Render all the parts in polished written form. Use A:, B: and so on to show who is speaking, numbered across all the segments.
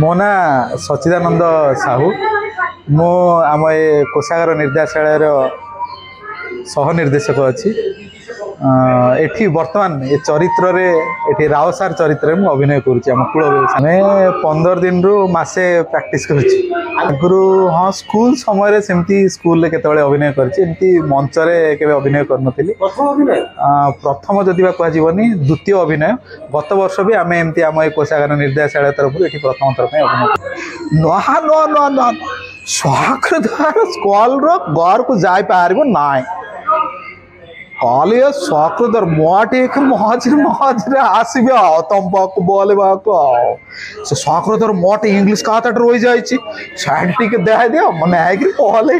A: मो ना सच्चिदानंद साहू मो आम ए कोषागार निर्देशालय सह निर्देशक अच्छी एठी वर्तमान ए चरित्र रे एठी राव सार चरित्र में अभिनय करुच्ची आम कूल मैं 15 दिन रु मासे प्रैक्टिस करूँ हाँ स्कूल समय सेमती स्कूल केतबेले अभिनय करती मंच रे केबे अभिनय करनथिली प्रथम जदि कहजनी द्वितीय अभिनय गत वर्ष भी आम एमती आम कोषागार निर्देशालय तरफ ये प्रथम थर अभिनय ना स्वाकृत स्कॉल घर को जाई पार ना काले स्वाकृतर मोटे मझे आसबे तुम पाक बोले से स्वाकृतर मोटे इंग्लीश कहा रही जाए साइड टी दे दिया मन कहले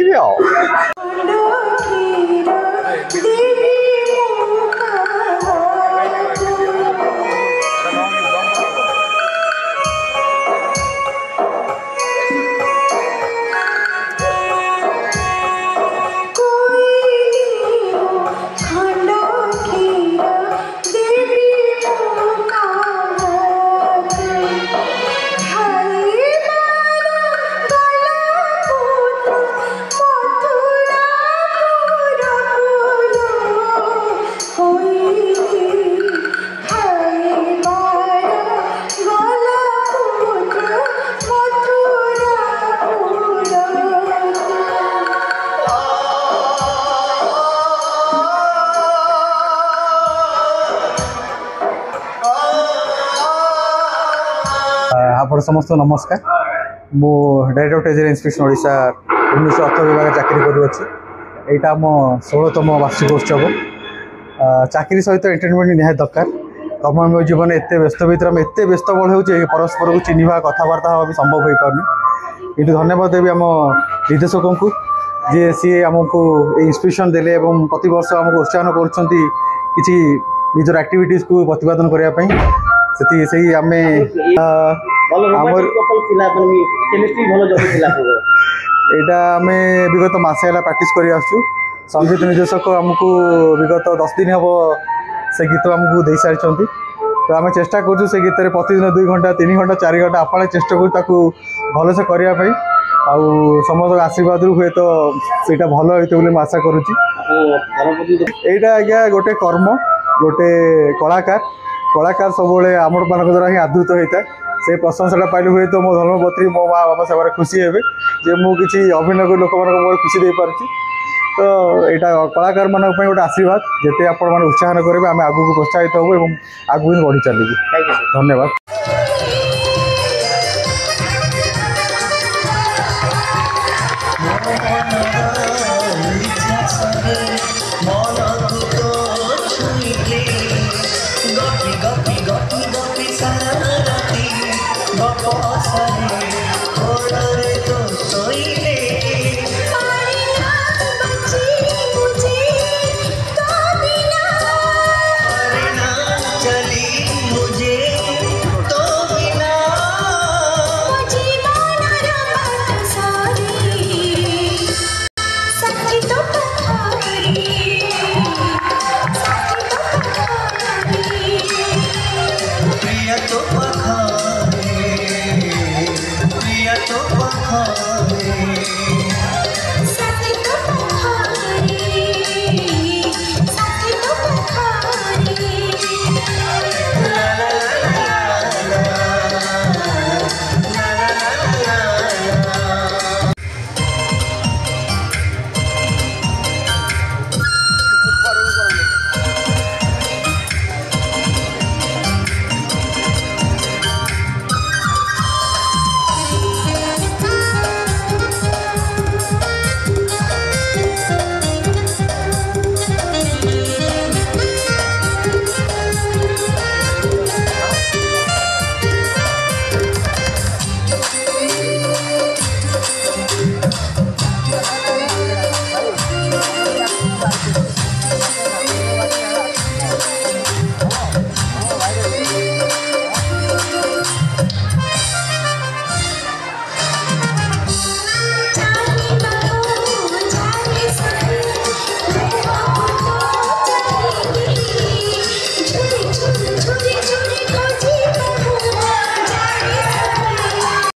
B: आप समस्त नमस्कार मु director of treasury inspection Odisha Bhubaneswar अर्थ विभाग चाकरी करुँच यहाँ आम 16तम वार्षिक उत्सव चाकरी सहित एंटरटेनमेंट निहाय दरकार कमय जीवन एत व्यस्त भर आम एत व्यस्त बल हो परस्पर को चिन्हवा कथबार्ता भी संभव हो पारनी कि धन्यवाद देवी आम निर्देशक को जी सी आमको इंस्पिरेशन देले प्रति वर्ष आमको उत्साहन कर निजर एक्टिविटीज को प्रतिपादन करने से आम यहाँ आम विगत मसे प्राक्ट कर संगीत निर्देशक आमको विगत 10 दिन हम से गीत आमको दे सारी तो आम चेष्टा करूँ से गीत प्रतिदिन 2 घंटा 3 घंटा 4 घंटा आप चेष्टा करूँ भलसे करने आउ समस्त आशीर्वाद हुए तो सीटा भल होते आशा करुँची यहाँ आज्ञा गोटे कर्म गोटे कलाकार सब आम मान द्वारा ही आदृत होता है से प्रशंसा पाइले हुए तो मो धर्मपत्री मो माँ बाबा से खुशी हे जे मुझे अभिनय कर लोक मैं खुशी दे पार्टी तो यहाँ कलाकार मान गोटे आशीर्वाद जिते आपण मैंने उत्साहन करेंगे आम आगू प्रोत्साहित हूँ और आगू भी बढ़ी चलू धन्यवाद।